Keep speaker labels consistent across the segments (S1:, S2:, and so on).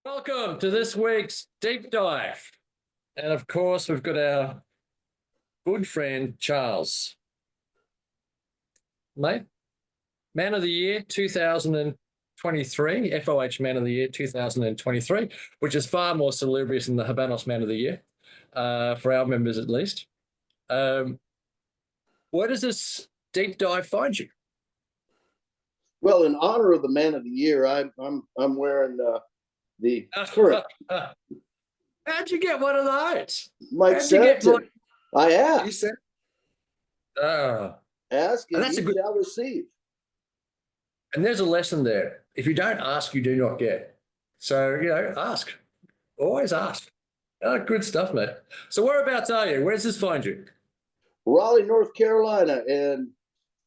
S1: Welcome to this week's deep dive. And of course, we've got our good friend, Charles. Mate, Man of the Year 2023, FOH Man of the Year 2023, which is far more salubrious than the Habanos Man of the Year, for our members at least. Where does this deep dive find you?
S2: Well, in honor of the Man of the Year, I'm wearing the current.
S1: How'd you get one of those?
S2: Mike sent it. I asked.
S1: You said,
S2: ask and
S1: that's
S2: you shall receive.
S1: And there's a lesson there. If you don't ask, you do not get. So, ask. Always ask. Oh, good stuff, mate. So whereabouts are you? Where does this find you?
S2: Raleigh, North Carolina, and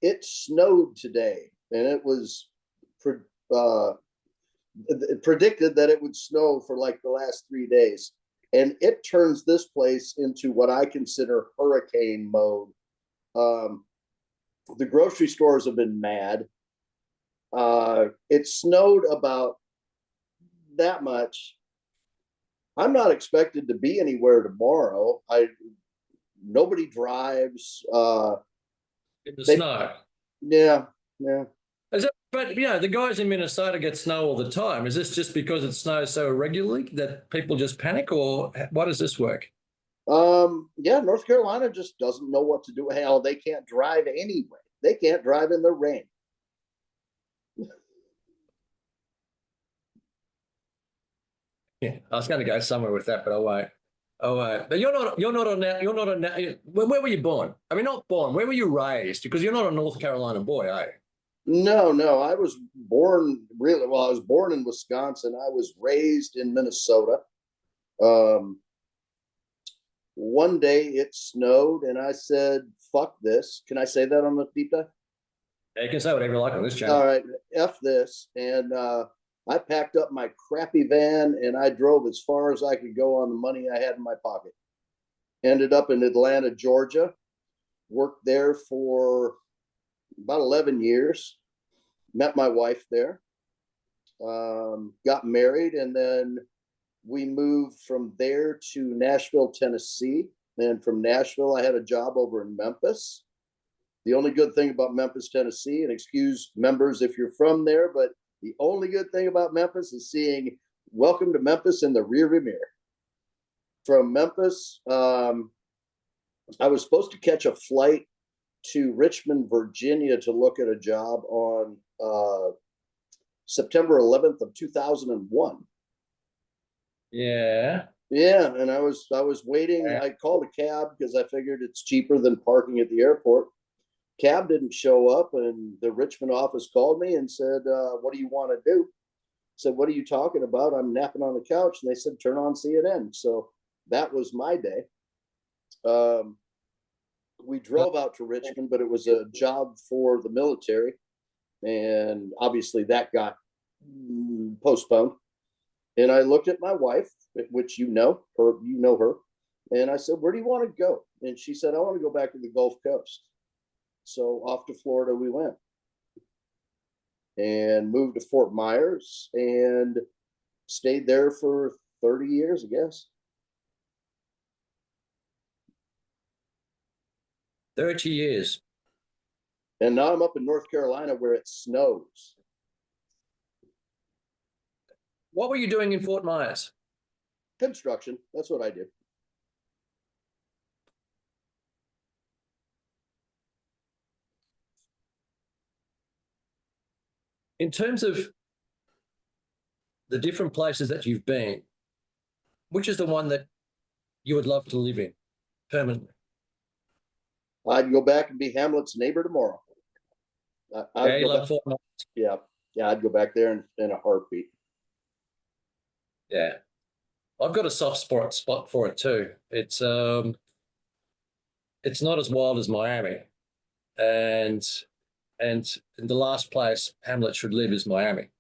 S2: it snowed today. And it was predicted that it would snow for like the last 3 days. And it turns this place into what I consider hurricane mode. The grocery stores have been mad. It snowed about that much. I'm not expected to be anywhere tomorrow. Nobody drives.
S1: In the snow.
S2: Yeah.
S1: But the guys in Minnesota get snow all the time. Is this just because it snows so irregularly that people just panic, or why does this work?
S2: Yeah, North Carolina just doesn't know what to do. Hell, they can't drive anyway. They can't drive in the rain.
S1: Yeah, I was going to go somewhere with that, but I won't. But you're not on that. You're not on that. Where were you born? I mean, not born. Where were you raised? Because you're not a North Carolina boy, are you?
S2: No. I was born I was born in Wisconsin. I was raised in Minnesota. One day it snowed and I said, fuck this. Can I say that on the deep dive?
S1: Yeah, you can say whatever you like on this channel.
S2: All right. F this. And I packed up my crappy van and I drove as far as I could go on the money I had in my pocket. Ended up in Atlanta, Georgia. Worked there for about 11 years. Met my wife there. Got married, and then we moved from there to Nashville, Tennessee. And from Nashville, I had a job over in Memphis. The only good thing about Memphis, Tennessee, and excuse members if you're from there, but the only good thing about Memphis is seeing "Welcome to Memphis" in the rearview mirror. From Memphis, I was supposed to catch a flight to Richmond, Virginia to look at a job on September 11th of 2001.
S1: Yeah.
S2: Yeah, and I was waiting. I called a cab because I figured it's cheaper than parking at the airport. Cab didn't show up, and the Richmond office called me and said, what do you want to do? I said, what are you talking about? I'm napping on the couch. And they said, turn on CNN. So that was my day. We drove out to Richmond, but it was a job for the military. And obviously that got postponed. And I looked at my wife, which you know her. And I said, where do you want to go? And she said, I want to go back to the Gulf Coast. So off to Florida we went and moved to Fort Myers and stayed there for 30 years, I guess.
S1: 30 years.
S2: And now I'm up in North Carolina where it snows.
S1: What were you doing in Fort Myers?
S2: Construction. That's what I did.
S1: In terms of the different places that you've been, which is the one that you would love to live in permanently?
S2: I'd go back and be Hamlet's neighbor tomorrow.
S1: You love Fort Myers?
S2: Yeah, I'd go back there in a heartbeat.
S1: Yeah, I've got a soft spot for it too. It's not as wild as Miami, and the last place Hamlet should live is Miami,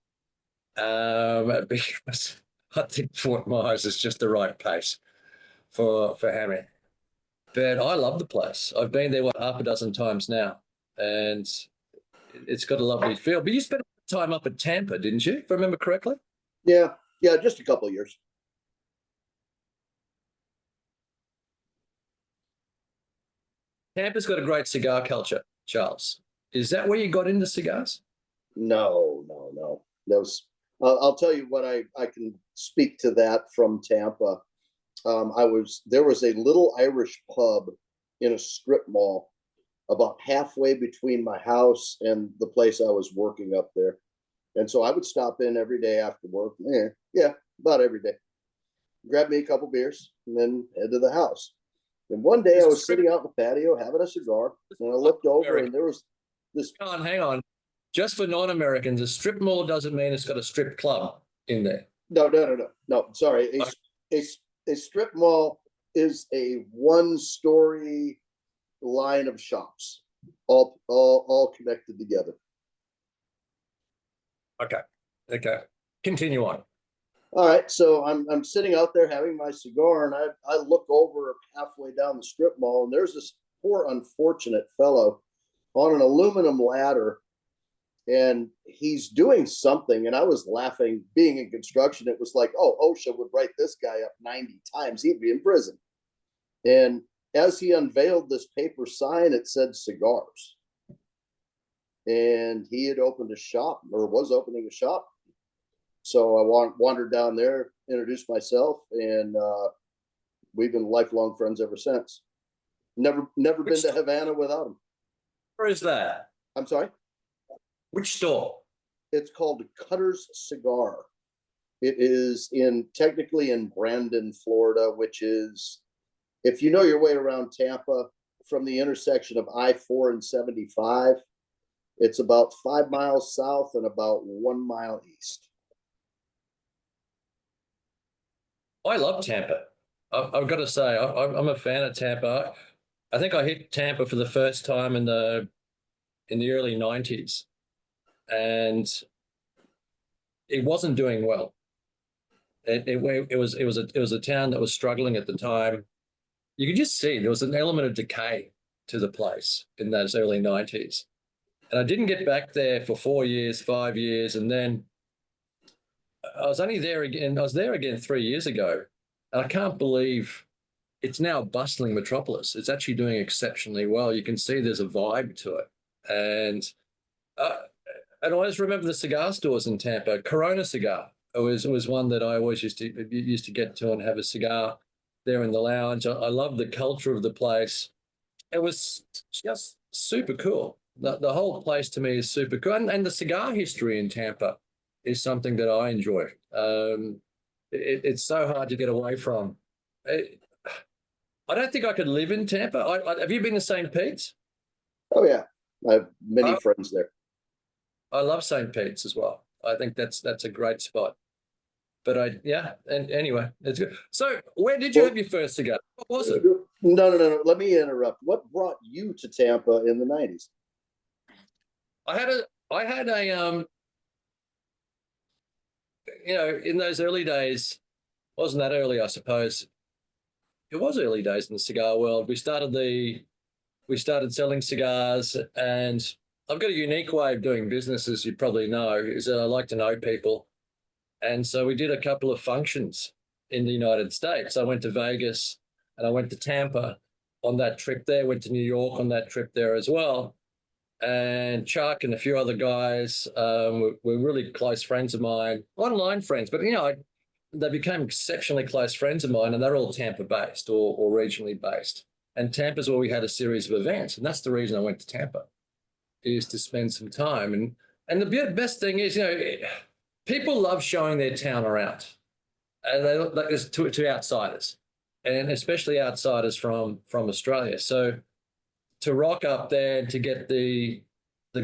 S1: because I think Fort Myers is just the right place for Hammy. But I love the place. I've been there half a dozen times now, and it's got a lovely feel. But you spent time up at Tampa, didn't you? If I remember correctly.
S2: Yeah, Yeah, just a couple of years.
S1: Tampa's got a great cigar culture, Charles. Is that where you got into cigars?
S2: No, no, no. That was. I'll tell you what I can speak to that from Tampa. There was a little Irish pub in a strip mall about halfway between my house and the place I was working up there. And so I would stop in every day after work. Yeah, about every day. Grab me a couple beers and then head to the house. And one day I was sitting out in the patio having a cigar, and I looked over and there was this.
S1: Hang on. Just for non-Americans, a strip mall doesn't mean it's got a strip club in there.
S2: No. Sorry, a strip mall is a one-story line of shops, all connected together.
S1: Okay. Continue on.
S2: All right, so I'm sitting out there having my cigar, and I look over halfway down the strip mall, and there's this poor unfortunate fellow on an aluminum ladder, and he's doing something. And I was laughing. Being in construction, it was like, oh, OSHA would write this guy up 90 times, he'd be in prison. And as he unveiled this paper sign, it said cigars, and he had opened a shop, or was opening a shop. So I wandered down there, introduced myself, and we've been lifelong friends ever since. Never been to Havana without him.
S1: Where is that?
S2: I'm sorry?
S1: Which store?
S2: It's called Cutter's Cigar. It is technically in Brandon, Florida, which is, if you know your way around Tampa, from the intersection of I-4 and 75, it's about 5 miles south and about 1 mile east.
S1: I love Tampa. I've got to say, I'm a fan of Tampa. I think I hit Tampa for the first time in the early 90s, and it wasn't doing well. It was a town that was struggling at the time. You could just see there was an element of decay to the place in those early 90s. And I didn't get back there for 4 years, 5 years, and then I was there again 3 years ago, and I can't believe it's now a bustling metropolis. It's actually doing exceptionally well. You can see there's a vibe to it, uh, and I always remember the cigar stores in Tampa. Corona Cigar was one that I always used to get to and have a cigar there in the lounge. I love the culture of the place. It was just super cool. The whole place to me is super cool, and the cigar history in Tampa is something that I enjoy. It's so hard to get away from. I don't think I could live in Tampa. Have you been to St. Pete's?
S2: Oh yeah, I have many friends there.
S1: I love St. Pete's as well. I think that's a great spot. But and anyway, it's good. So where did you have your first cigar? What was it?
S2: No. Let me interrupt. What brought you to Tampa in the 90s?
S1: I had a in those early days, wasn't that early, I suppose. It was early days in the cigar world. We started selling cigars, and I've got a unique way of doing business, as you probably know, is that I like to know people. And so we did a couple of functions in the United States. I went to Vegas and I went to Tampa on that trip there, went to New York on that trip there as well. And Chuck and a few other guys were really close friends of mine, online friends, but they became exceptionally close friends of mine, and they're all Tampa based or regionally based. And Tampa's where we had a series of events, and that's the reason I went to Tampa, is to spend some time. And the best thing is, people love showing their town around, and they like this to outsiders, and especially outsiders from Australia. So to rock up there and to get the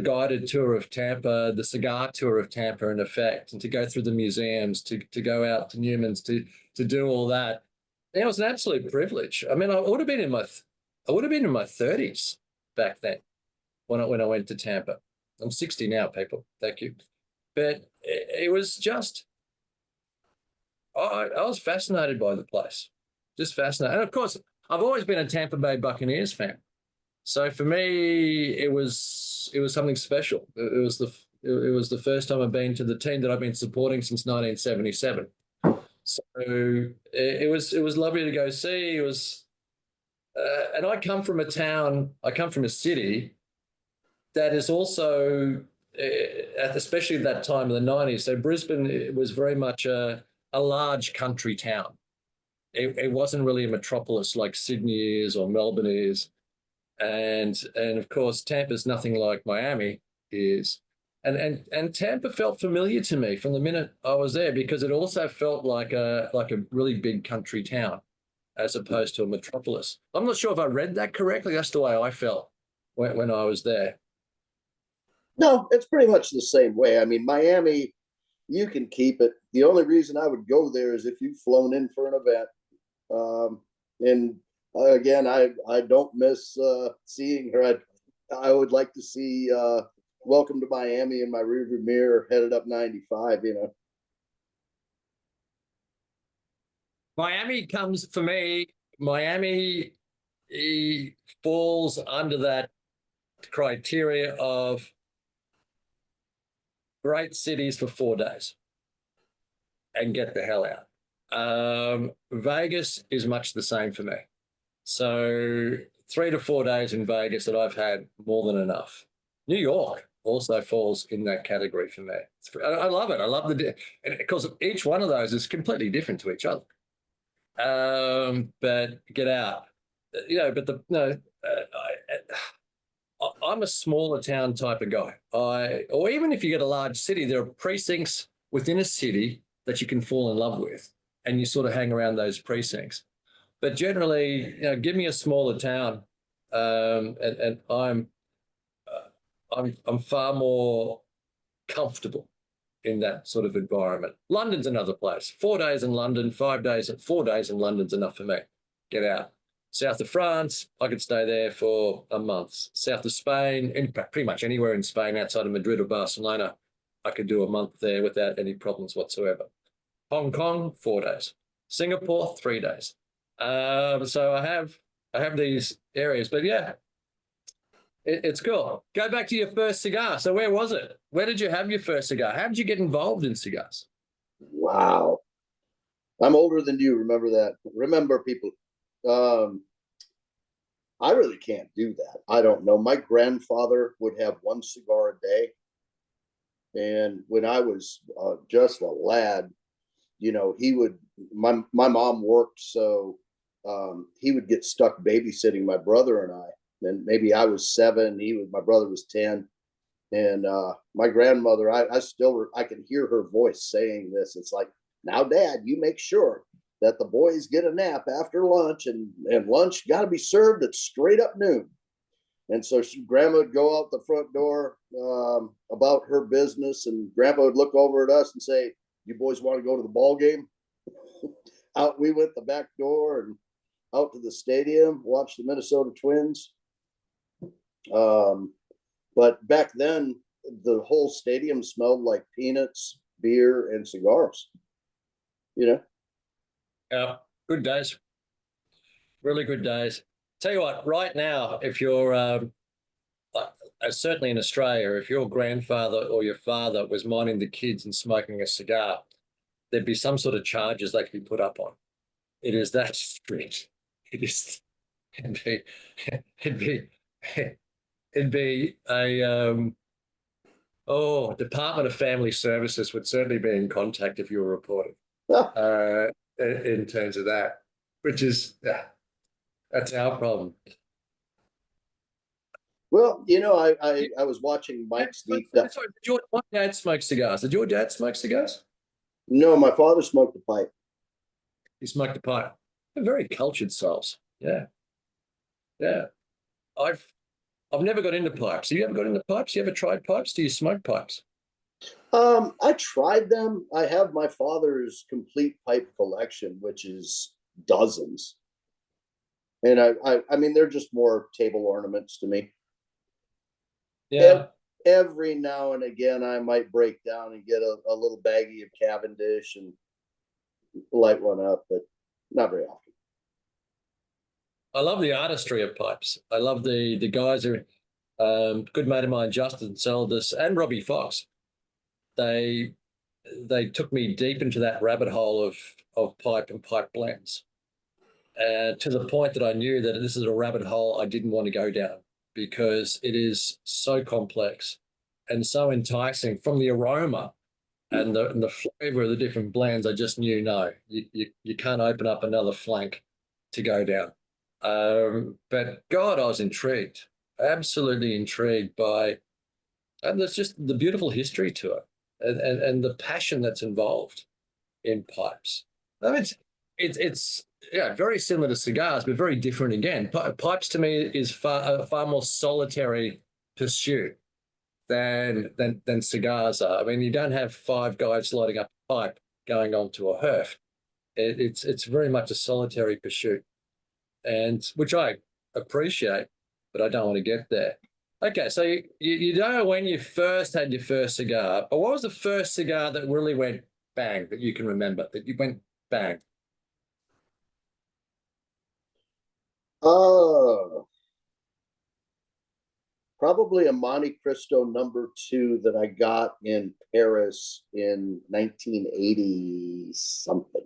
S1: guided tour of Tampa, the cigar tour of Tampa, in effect, and to go through the museums, to go out to Newman's, to do all that, it was an absolute privilege. I mean, I would have been in my 30s back then when I went to Tampa. I'm 60 now, people. Thank you. But it was just, I was fascinated by the place, just fascinated. And of course, I've always been a Tampa Bay Buccaneers fan. So for me, it was something special. It was the first time I've been to the team that I've been supporting since 1977. So it was lovely to go see. It was, and I come from a town. I come from a city that is also, especially at that time in the 90s. So Brisbane, it was very much a large country town. It wasn't really a metropolis like Sydney is or Melbourne is. And of course Tampa's nothing like Miami is. And Tampa felt familiar to me from the minute I was there because it also felt like a really big country town as opposed to a metropolis. I'm not sure if I read that correctly. That's the way I felt when I was there.
S2: No, it's pretty much the same way. I mean, Miami, you can keep it. The only reason I would go there is if you've flown in for an event. And again, I don't miss seeing her. I would like to see Welcome to Miami in my rearview mirror, headed up 95. You know,
S1: Miami comes for me. Miami falls under that criteria of great cities for 4 days and get the hell out. Vegas is much the same for me. So 3 to 4 days in Vegas that I've had more than enough. New York also falls in that category for me. I love it. I love because each one of those is completely different to each other. But get out, But the no, I'm a smaller town type of guy. Or even if you get a large city, there are precincts within a city that you can fall in love with, and you sort of hang around those precincts. But generally, give me a smaller town, and I'm far more comfortable in that sort of environment. London's another place. 4 days in London, 5 days, 4 days in London's enough for me. Get out. South of France, I could stay there for a month. South of Spain, pretty much anywhere in Spain outside of Madrid or Barcelona, I could do a month there without any problems whatsoever. Hong Kong, 4 days. Singapore, 3 days. So I have these areas, but yeah, it's cool. Go back to your first cigar. So where was it? Where did you have your first cigar? How did you get involved in cigars?
S2: wow. I'm older than you. Remember that. Remember, people. Um, I really can't do that. I don't know. My grandfather would have one cigar a day, and when I was just a lad, he would. My mom worked, so he would get stuck babysitting my brother and I. And maybe I was 7, my brother was 10, and my grandmother, I can hear her voice saying this. It's like, now, Dad, you make sure that the boys get a nap after lunch, and lunch got to be served at straight up noon. And so Grandma would go out the front door about her business, and Grandpa would look over at us and say, "You boys want to go to the ball game?" Out we went the back door and out to the stadium, watch the Minnesota Twins. But back then, the whole stadium smelled like peanuts, beer, and cigars. You know.
S1: Yeah, good days. Really good days. Tell you what, right now, if you're certainly in Australia, if your grandfather or your father was minding the kids and smoking a cigar, there'd be some sort of charges they could be put up on. It is that strict. It is. It'd be. It'd be. It'd be a Department of Family Services would certainly be in contact if you were reported in terms of that, which is that's our problem.
S2: Well, I was watching Mike's deep dive.
S1: Sorry, my dad smoke cigars? Did your dad smoke cigars?
S2: No, my father smoked a pipe.
S1: He smoked a pipe. They're very cultured souls. Yeah, yeah. I've I've never got into pipes. Have you ever got into pipes? You ever tried pipes? Do you smoke pipes?
S2: I tried them. I have my father's complete pipe collection, which is dozens. And I mean, they're just more table ornaments to me.
S1: Yeah.
S2: Every now and again, I might break down and get a little baggie of Cavendish and light one up, but not very often.
S1: I love the artistry of pipes. I love the guys who, good mate of mine, Justin Seldis and Robbie Fox. They they took me deep into that rabbit hole of pipe and pipe blends, to the point that I knew that this is a rabbit hole I didn't want to go down because it is so complex and so enticing from the aroma and the flavor of the different blends. I just knew no, you can't open up another flank to go down. But God, I was intrigued, absolutely intrigued by, and there's just the beautiful history to it, and the passion that's involved in pipes. I mean, it's yeah, very similar to cigars, but very different again. Pipes to me is a far more solitary pursuit than cigars are. I mean, you don't have five guys lighting up a pipe going on to a herf. It's very much a solitary pursuit, and which I appreciate, but I don't want to get there. Okay, so you don't know when you first had your first cigar, but what was the first cigar that really went bang that you can remember that you went bang?
S2: Oh, probably a Monte Cristo #2 that I got in Paris in 1980 something.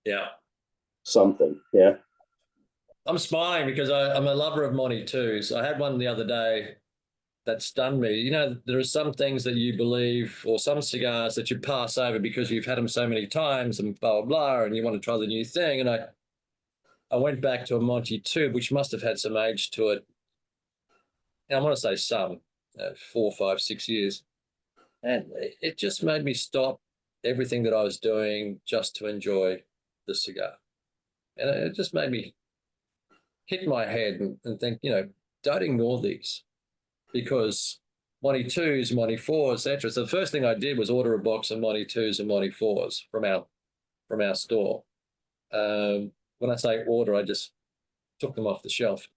S1: Yeah.
S2: Something, yeah.
S1: I'm smiling because I'm a lover of Monty too. So I had one the other day that stunned me. You know, there are some things that you believe, or some cigars that you pass over because you've had them so many times and blah, blah, blah, and you want to try the new thing. And I went back to a Monty tube, which must have had some age to it. And I want to say some, 4, 5, 6 years. And it just made me stop everything that I was doing just to enjoy the cigar. And it just made me hit my head and think, don't ignore these, because Monty twos, Monty fours, etc. So the first thing I did was order a box of Monty twos and Monty fours from our store. When I say order, I just took them off the shelf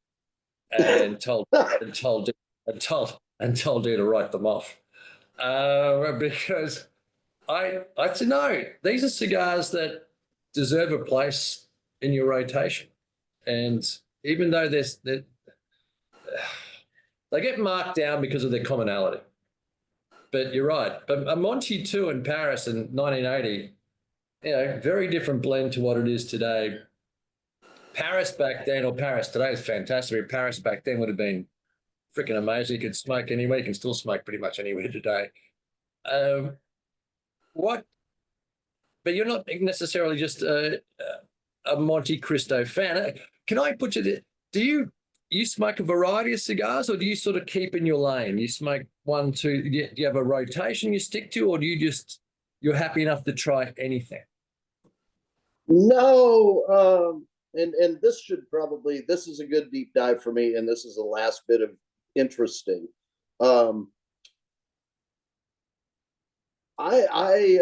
S1: and told you to write them off, because I said no. These are cigars that deserve a place in your rotation, and even though they get marked down because of their commonality. But you're right. But a Monty 2 in Paris in 1980, very different blend to what it is today. Paris back then, or Paris today, is fantastic. Paris back then would have been freaking amazing. You could smoke anywhere. You can still smoke pretty much anywhere today. What? But you're not necessarily just a Monte Cristo fan. Can I put you there? Do you smoke a variety of cigars, or do you sort of keep in your lane? You smoke one, two. Do you have a rotation you stick to, or do you're happy enough to try anything?
S2: No, and this is a good deep dive for me, and this is the last bit of interesting. Um, I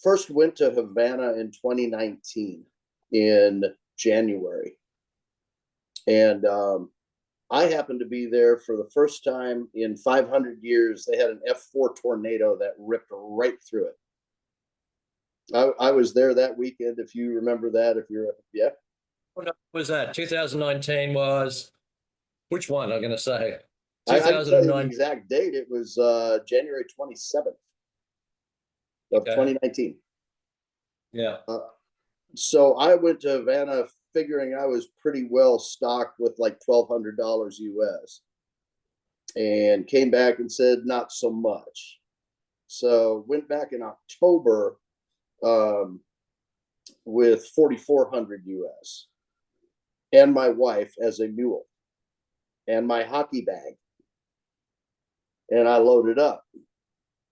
S2: first went to Havana in 2019 in January, and I happened to be there for the first time in 500 years. They had an F4 tornado that ripped right through it. I was there that weekend, if you remember that. If you're, yeah.
S1: What was that? 2019 was which one? I'm going to say
S2: I can tell you the
S1: 2009.
S2: exact date. It was January 27th of
S1: Okay.
S2: 2019.
S1: Yeah.
S2: So I went to Havana figuring I was pretty well stocked with like $1,200 US, and came back and said not so much. So went back in October um, with 4,400 US, and my wife as a mule, and my hockey bag, and I loaded up.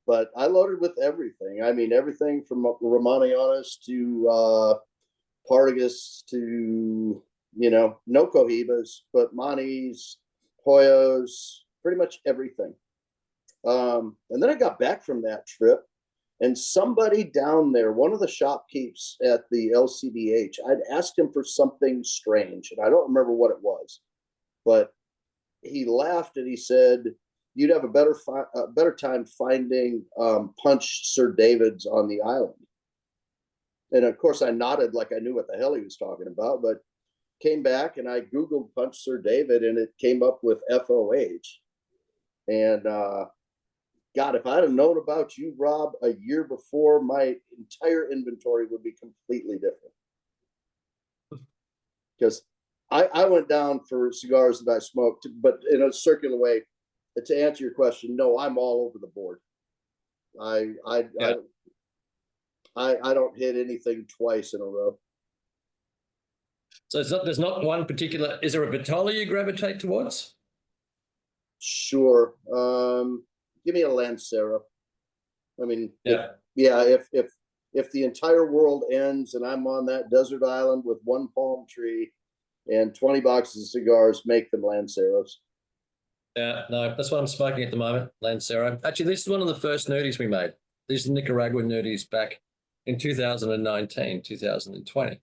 S2: But I loaded with everything. I mean, everything from Romanianas to Partagas to, no Cohibas, but Montes, Hoyos, pretty much everything. And then I got back from that trip, and somebody down there, one of the shopkeepers at the LCBH, I'd asked him for something strange, and I don't remember what it was, but he laughed and he said, "You'd have a better time finding Punch Sir Davids on the island." And of course, I nodded like I knew what the hell he was talking about, but came back and I Googled Punch Sir David, and it came up with FOH. And God, if I'd have known about you, Rob, a year before, my entire inventory would be completely different. Because I went down for cigars that I smoked, but in a circular way. To answer your question, no, I'm all over the board.
S1: Yeah.
S2: I don't hit anything twice in a row.
S1: So there's not one particular. Is there a Vitola you gravitate towards?
S2: Sure. Give me a Lancero. I mean,
S1: Yeah.
S2: yeah. If the entire world ends and I'm on that desert island with one palm tree and 20 boxes of cigars, make them Lanceros.
S1: Yeah, no, that's what I'm smoking at the moment, Lancero. Actually, this is one of the first nudies we made. These are Nicaraguan nudies back in 2019, 2020.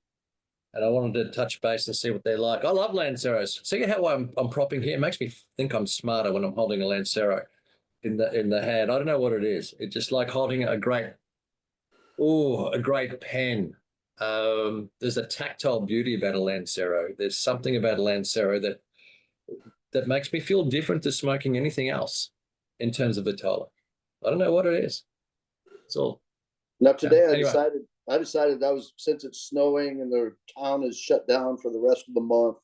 S1: And I wanted to touch base and see what they're like. I love Lanceros. See how I'm propping here? It makes me think I'm smarter when I'm holding a Lancero in the hand. I don't know what it is. It's just like holding a great pen. There's a tactile beauty about a Lancero. There's something about a Lancero that makes me feel different to smoking anything else in terms of Vitola. I don't know what it is. It's all.
S2: Now today
S1: Anyway,
S2: I decided that was, since it's snowing and the town is shut down for the rest of the month.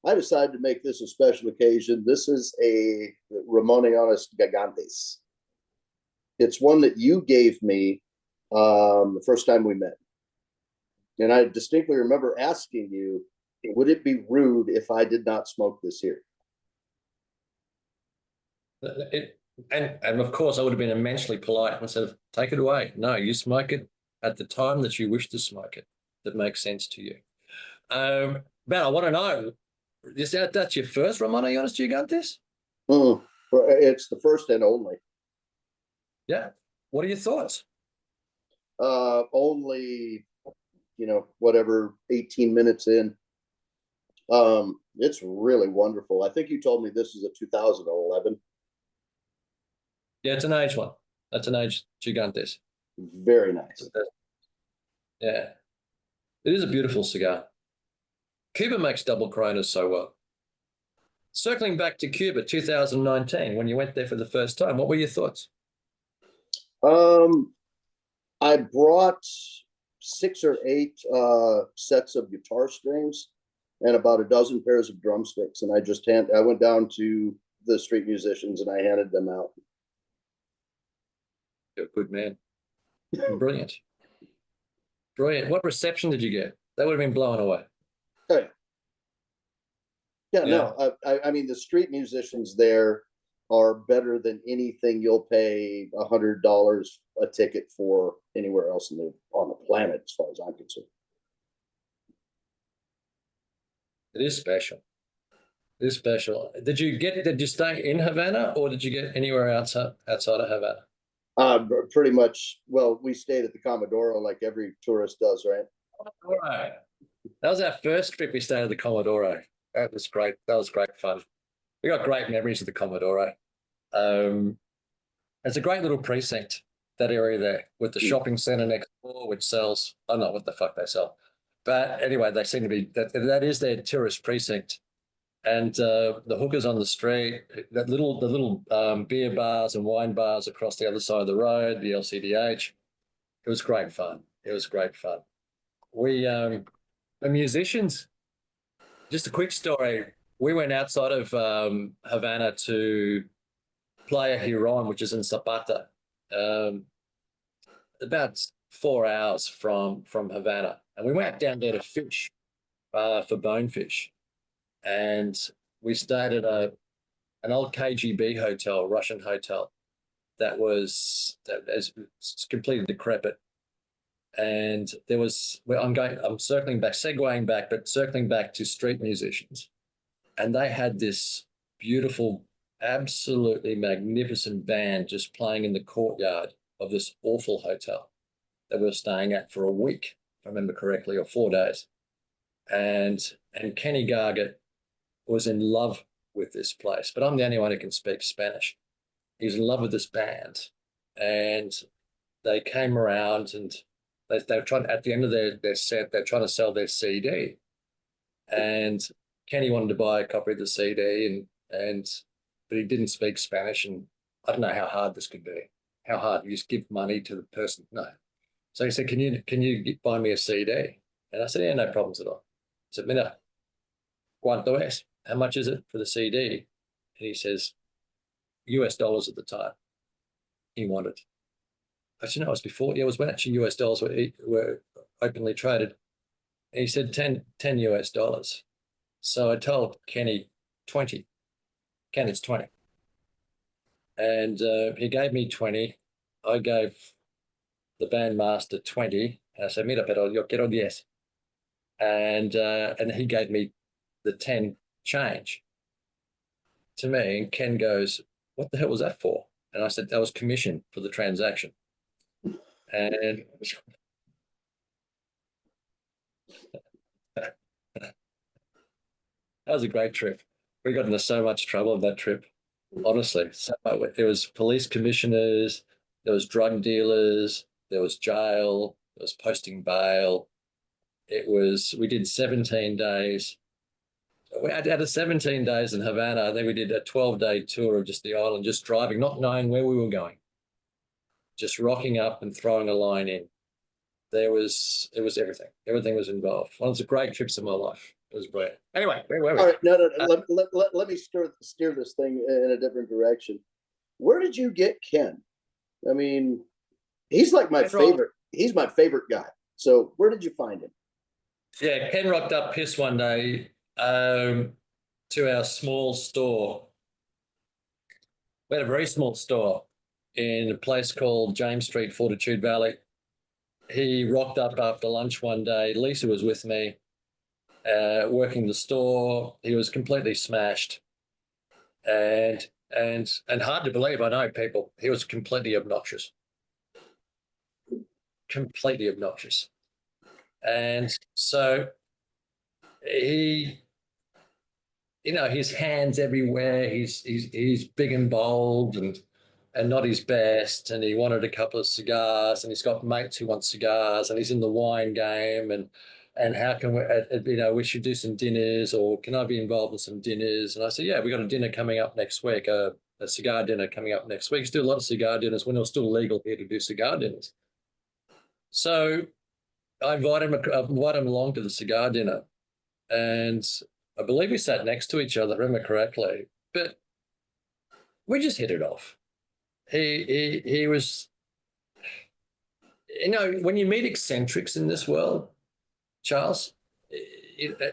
S2: I decided to make this a special occasion. This is a Ramoneanas Gigantes. It's one that you gave me the first time we met. And I distinctly remember asking you, would it be rude if I did not smoke this here?
S1: and of course I would have been immensely polite and said, take it away. No, you smoke it at the time that you wish to smoke it. That makes sense to you. Ben, I want to know, is that's your first Ramoneanas Gigantes?
S2: Mm. It's the first and only.
S1: Yeah. What are your thoughts?
S2: Only, whatever, 18 minutes in. It's really wonderful. I think you told me this is a 2011.
S1: Yeah, it's an age one. That's an age Gigantes.
S2: Very nice.
S1: Yeah. It is a beautiful cigar. Cuba makes double Coronas so well. Circling back to Cuba, 2019, when you went there for the first time, what were your thoughts?
S2: Um, I brought 6 or 8 sets of guitar strings and about a dozen pairs of drumsticks, and I went down to the street musicians and I handed them out.
S1: You're a good man. Brilliant. Brilliant. What reception did you get? They would have been blown away.
S2: Oh, yeah. Yeah,
S1: Yeah.
S2: no, I mean, the street musicians there are better than anything you'll pay $100 a ticket for anywhere else on the planet, as far as I'm concerned.
S1: It is special. It is special. Did you stay in Havana or did you get anywhere outside of Havana?
S2: Pretty much. Well, we stayed at the Commodoro like every tourist does, right?
S1: All right. That was our first trip. We stayed at the Commodoro. That was great. That was great fun. We got great memories of the Commodoro. Um, it's a great little precinct, that area there, with the shopping centre next door, which sells, I don't know what the fuck they sell. But anyway, they seem to be, that is their tourist precinct. And the hookers on the street, the little beer bars and wine bars across the other side of the road, the LCDH. It was great fun. It was great fun. We, the musicians, just a quick story. We went outside of Havana to Playa Huron, which is in Zapata, um, about 4 hours from Havana, and we went down there to fish for bonefish, and we stayed at an old KGB hotel, Russian hotel, that is completely decrepit. And there was, well, I'm circling back, segueing back, but circling back to street musicians, and they had this beautiful, absolutely magnificent band just playing in the courtyard of this awful hotel that we were staying at for a week, if I remember correctly, or 4 days. And Kenny Gargett was in love with this place, but I'm the only one who can speak Spanish. He's in love with this band, and they came around and they were trying, at the end of their set, they're trying to sell their CD, and Kenny wanted to buy a copy of the CD, and but he didn't speak Spanish, and I don't know how hard this could be. How hard? You just give money to the person? No. So he said, can you buy me a CD? And I said, yeah, no problems at all. I said, mira, ¿cuánto es? How much is it for the CD? And he says, US dollars at the time he wanted. Actually, no, it was before. Yeah, it was when actually US dollars were openly traded. And he said 10 US dollars. So I told Kenny 20. Ken, it's 20. And he gave me 20. I gave the bandmaster 20. And I said, mira, pero yo quiero 10. And he gave me the 10 change to me. And Ken goes, what the hell was that for? And I said, that was commission for the transaction. And that was a great trip. We got into so much trouble on that trip, honestly. So there was police commissioners, there was drug dealers, there was jail, there was posting bail. We did 17 days. Out of 17 days in Havana, I think we did a 12-day tour of just the island, just driving, not knowing where we were going, just rocking up and throwing a line in. It was everything. Everything was involved. One of the great trips of my life. It was brilliant. Anyway, where were we?
S2: All right, no. Let me steer this thing in a different direction. Where did you get Ken? I mean, he's like my favorite. He's my favorite guy. So where did you find him?
S1: Yeah, Ken rocked up pissed one day to our small store. We had a very small store in a place called James Street, Fortitude Valley. He rocked up after lunch one day. Lisa was with me, working the store. He was completely smashed, and hard to believe. I know, people. He was completely obnoxious, and so he, his hands everywhere. He's big and bold and not his best. And he wanted a couple of cigars, and he's got mates who want cigars, and he's in the wine game. And how can we should do some dinners, or can I be involved in some dinners? And I said, yeah, we got a dinner coming up next week, a cigar dinner coming up next week. Used to do a lot of cigar dinners when it was still legal here to do cigar dinners. So I invited him along to the cigar dinner, and I believe we sat next to each other, if I remember correctly, but we just hit it off. He was, when you meet eccentrics in this world, Charles,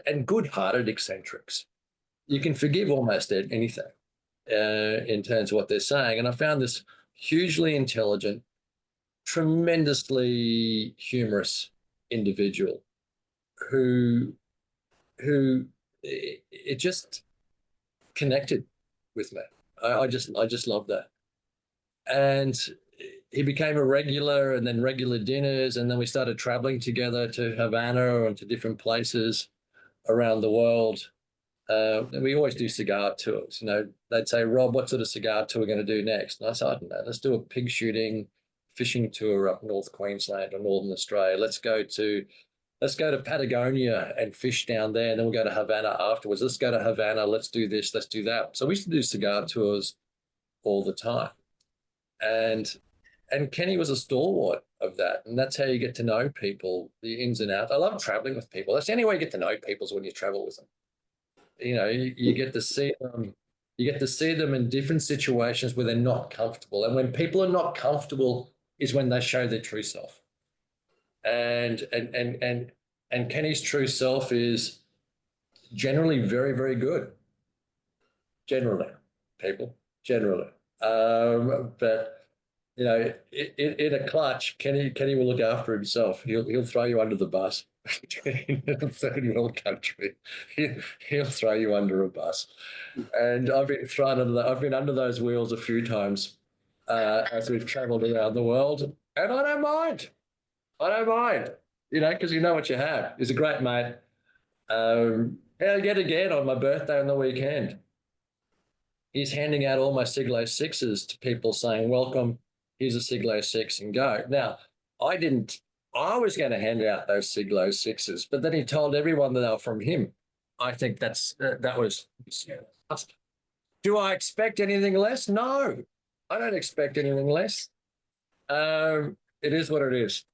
S1: and good-hearted eccentrics, you can forgive almost anything in terms of what they're saying. And I found this hugely intelligent, tremendously humorous individual who it just connected with me. I just love that. And he became a regular, and then regular dinners, and then we started traveling together to Havana and to different places around the world. And we always do cigar tours. They'd say, Rob, what sort of cigar tour are we going to do next? And I said, I don't know, let's do a pig shooting, fishing tour up North Queensland or Northern Australia. Let's go to Patagonia and fish down there, and then we'll go to Havana afterwards. Let's go to Havana. Let's do this. Let's do that. So we used to do cigar tours all the time. And Kenny was a stalwart of that. And that's how you get to know people, the ins and outs. I love traveling with people. That's the only way you get to know people is when you travel with them. You get to see them. You get to see them in different situations where they're not comfortable. And when people are not comfortable is when they show their true self. And Kenny's true self is generally very, very good. Generally, people, generally. But in a clutch, Kenny will look after himself. He'll throw you under the bus. In a third world country, he'll throw you under a bus. And I've been under those wheels a few times as we've travelled around the world, and I don't mind. Because you know what you have. He's a great mate. Yet again on my birthday on the weekend, he's handing out all my Siglo 6s to people saying, welcome, here's a Siglo 6 and go. Now, I was going to hand out those Siglo 6s, but then he told everyone that they were from him. I think that was. Do I expect anything less? No. I don't expect anything less. It is what it is.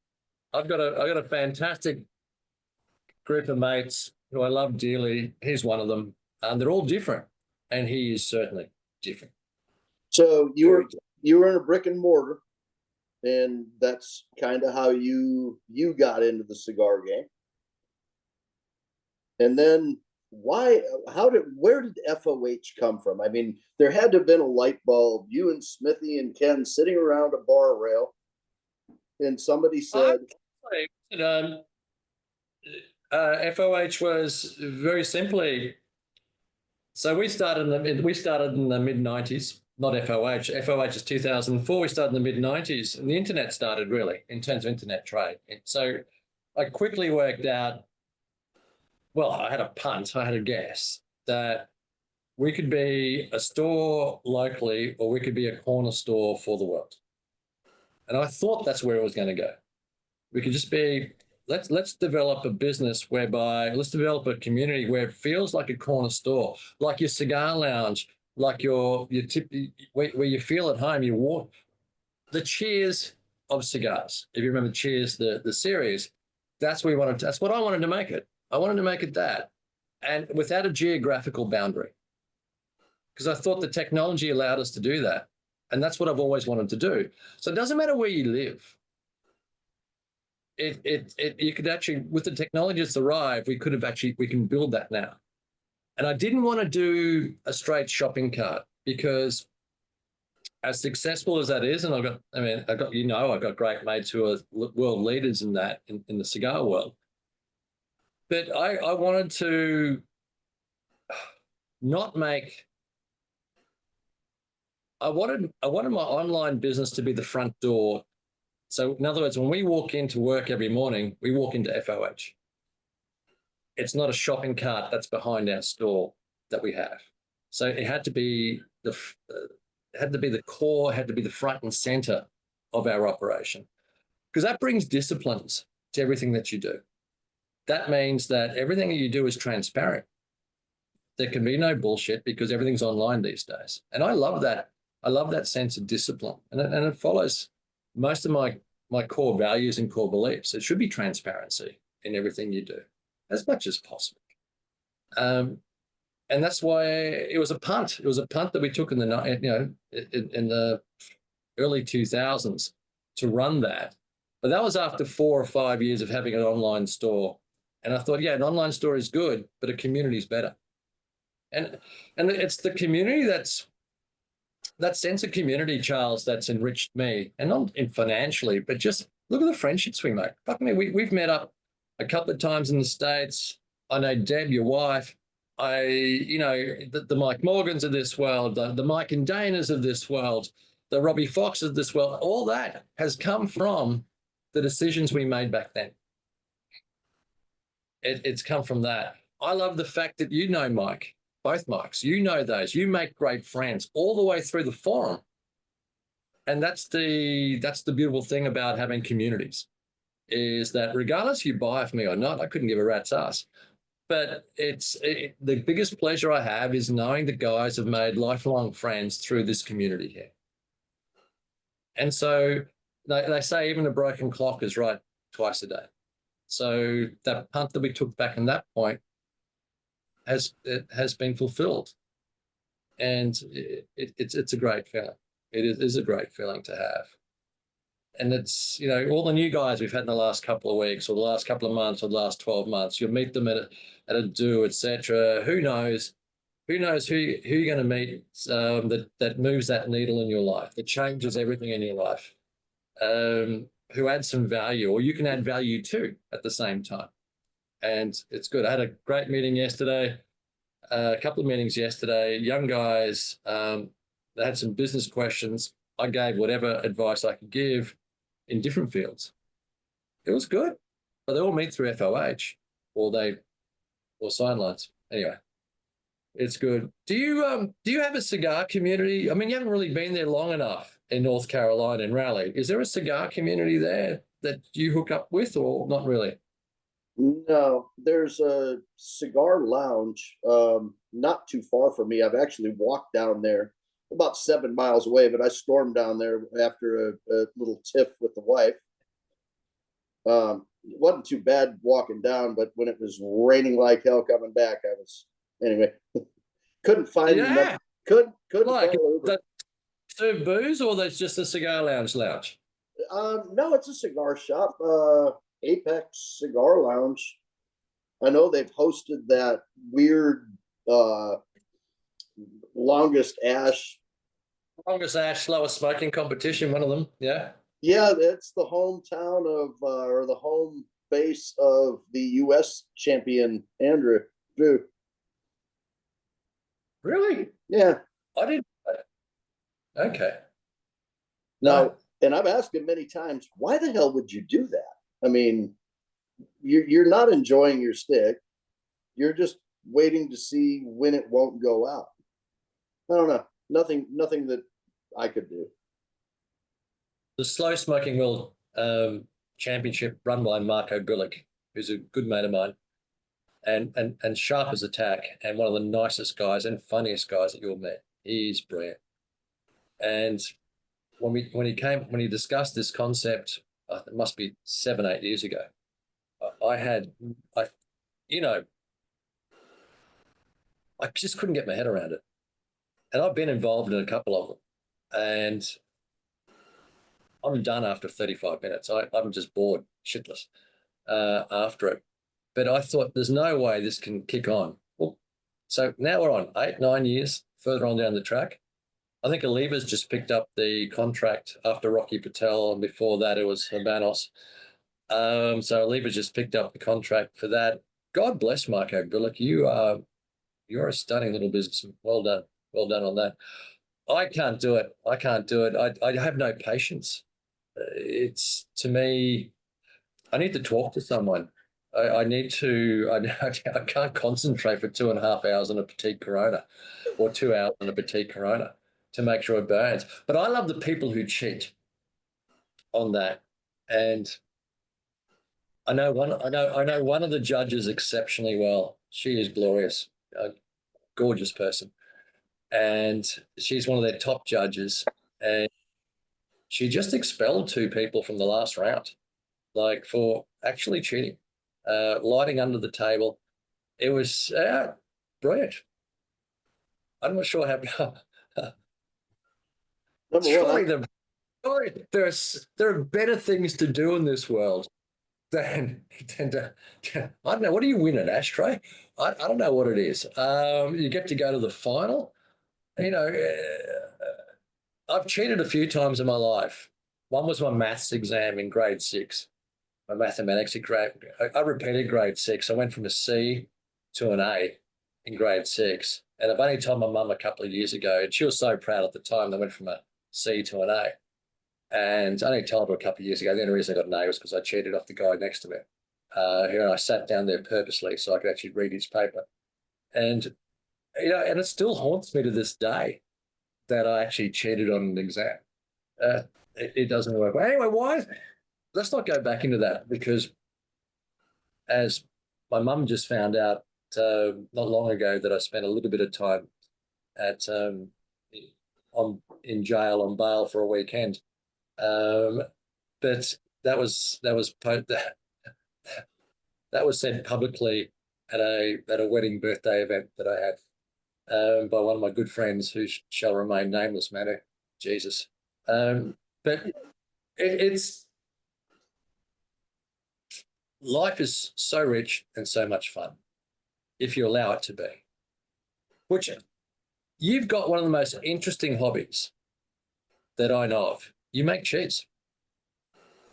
S1: I've got a fantastic group of mates who I love dearly. He's one of them. They're all different, and he is certainly different.
S2: So
S1: Very
S2: you were in a brick and mortar, and that's kind of how you got into the cigar game. And then where did FOH come from? I mean, there had to have been a light bulb. You and Smithy and Ken sitting around a bar rail, and somebody said,
S1: um, FOH was very simply. So we started in the mid '90s. Not FOH. FOH is 2004. We started in the mid '90s, and the internet started really in terms of internet trade. And so I quickly worked out. Well, I had a punt. I had a guess that we could be a store locally, or we could be a corner store for the world. And I thought that's where it was going to go. We could just be, let's develop a business whereby, let's develop a community where it feels like a corner store, like your cigar lounge, like your tip, where you feel at home. You walk the Cheers of cigars. If you remember Cheers, the series, that's what we wanted. That's what I wanted to make it. I wanted to make it that, and without a geographical boundary, because I thought the technology allowed us to do that, and that's what I've always wanted to do. So it doesn't matter where you live. You could actually, with the technology that's arrived, we can build that now. And I didn't want to do a straight shopping cart, because as successful as that is, and I've got great mates who are world leaders in that, in the cigar world. But I wanted to not make, I wanted my online business to be the front door. So in other words, when we walk into work every morning, we walk into FOH. It's not a shopping cart that's behind our store that we have. So it had to be the core, had to be the front and center of our operation, because that brings disciplines to everything that you do. That means that everything that you do is transparent. There can be no bullshit, because everything's online these days. And I love that. I love that sense of discipline. And it follows most of my core values and core beliefs. It should be transparency in everything you do, as much as possible. And that's why it was a punt. It was a punt that we took in the early 2000s to run that. But that was after 4 or 5 years of having an online store. And I thought, yeah, an online store is good, but a community is better. And it's the community that sense of community, Charles, that's enriched me, and not financially, but just look at the friendships we make. Fuck me, we've met up a couple of times in the States. I know Deb, your wife. The Mike Morgans of this world, the Mike and Danas of this world, the Robbie Fox of this world. All that has come from the decisions we made back then. It's come from that. I love the fact that you know Mike, both Mikes. You know those. You make great friends all the way through the forum. And that's the beautiful thing about having communities, is that regardless you buy from me or not, I couldn't give a rat's ass. But the biggest pleasure I have is knowing the guys have made lifelong friends through this community here. And so they say even a broken clock is right twice a day. So that punt that we took back in that point has been fulfilled. And it's a great feeling. It is a great feeling to have. And it's, all the new guys we've had in the last couple of weeks, or the last couple of months, or the last 12 months, you'll meet them at a do, etc. Who knows who you're going to meet that moves that needle in your life, that changes everything in your life, who adds some value, or you can add value too at the same time. And it's good. I had a great meeting yesterday, a couple of meetings yesterday, young guys, they had some business questions. I gave whatever advice I could give in different fields. It was good, but they all meet through FOH or sidelines. Anyway, it's good. Do you have a cigar community? I mean, you haven't really been there long enough in North Carolina in Raleigh. Is there a cigar community there that you hook up with, or not really?
S2: no, there's a cigar lounge not too far from me. I've actually walked down there about 7 miles away, but I stormed down there after a little tiff with the wife. It wasn't too bad walking down, but when it was raining like hell coming back, I was anyway. Couldn't find enough.
S1: Yeah.
S2: Couldn't
S1: Like
S2: call Uber.
S1: that serve booze or that's just a cigar lounge?
S2: No, it's a cigar shop. Apex Cigar Lounge. I know they've hosted that weird longest ash.
S1: Longest ash, slowest smoking competition, one of them. Yeah.
S2: Yeah, it's the hometown of or the home base of the U.S. champion Andrew Drew.
S1: Really?
S2: Yeah.
S1: I didn't. Okay. No.
S2: Now, and I've asked him many times, why the hell would you do that? I mean, you're not enjoying your stick. You're just waiting to see when it won't go out. I don't know. Nothing that I could do.
S1: The slow smoking world championship run by Marco Gulick, who's a good mate of mine, and sharp as a tack, and one of the nicest guys and funniest guys that you'll meet. He's brilliant. And when he discussed this concept, it must be 7, 8 years ago. I you know I just couldn't get my head around it, and I've been involved in a couple of them, and I'm done after 35 minutes. I'm just bored, shitless after it. But I thought there's no way this can kick on. Well, so now we're on 8, 9 years further on down the track. I think Aliva's just picked up the contract after Rocky Patel, and before that it was Hermanos. So Aliva's just picked up the contract for that. God bless Marco Gulick. You're a stunning little businessman. Well done. Well done on that. I can't do it. I can't do it. I have no patience. It's to me, I need to talk to someone. I need to, I can't concentrate for 2.5 hours on a petite Corona or 2 hours on a petite Corona to make sure it burns. But I love the people who cheat on that. And I know one of the judges exceptionally well. She is glorious, a gorgeous person. And she's one of their top judges. And she just expelled 2 people from the last round, like for actually cheating, lighting under the table. It was brilliant. I'm not sure how.
S2: Number one,
S1: surely, there are better things to do in this world than I don't know. What do you win an ashtray? I don't know what it is. You get to go to the final. You know, I've cheated a few times in my life. One was my maths exam in grade 6. My mathematics grade. I repeated grade 6. I went from a C to an A in grade 6. And I've only told my mum a couple of years ago, and she was so proud at the time. I went from a C to an A. And I only told her a couple of years ago. The only reason I got an A was because I cheated off the guy next to me. Here, and I sat down there purposely so I could actually read his paper. And, and it still haunts me to this day that I actually cheated on an exam. It doesn't work. But anyway, let's not go back into that, because as my mum just found out not long ago that I spent a little bit of time at in jail on bail for a weekend. But that was said publicly at a wedding birthday event that I had by one of my good friends who shall remain nameless, Manu. Jesus. But it's life is so rich and so much fun if you allow it to be. Which you've got one of the most interesting hobbies that I know of. You make cheese.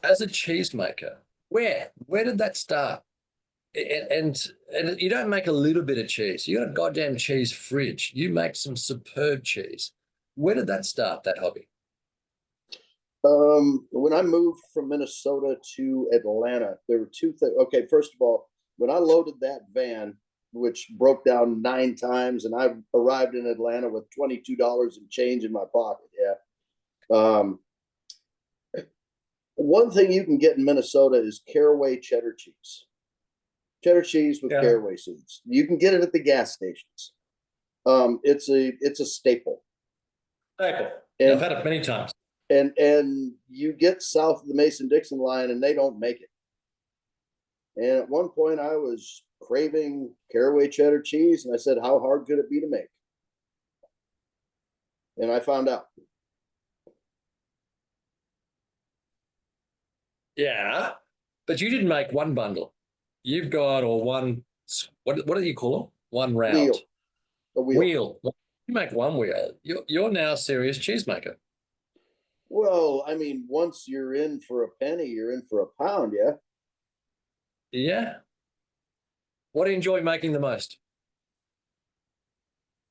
S1: As a cheesemaker, where did that start? And you don't make a little bit of cheese. You got a goddamn cheese fridge. You make some superb cheese. Where did that start, that hobby?
S2: When I moved from Minnesota to Atlanta, there were 2 things. Okay, first of all, when I loaded that van, which broke down 9 times, and I arrived in Atlanta with $22 in change in my pocket. Yeah. One thing you can get in Minnesota is caraway cheddar cheese. Cheddar cheese with
S1: Yeah.
S2: caraway seeds. You can get it at the gas stations. It's a staple.
S1: Staple. Yeah, I've
S2: And
S1: had it many times.
S2: and you get south of the Mason-Dixon line and they don't make it. And at one point I was craving caraway cheddar cheese and I said, how hard could it be to make? And I found out.
S1: Yeah, but you didn't make one bundle. You've got, or one, what do you call them? One round.
S2: A wheel.
S1: Wheel. You make one wheel. You're now a serious cheesemaker.
S2: Well, I mean, once you're in for a penny, you're in for a pound, yeah.
S1: Yeah. What do you enjoy making the most?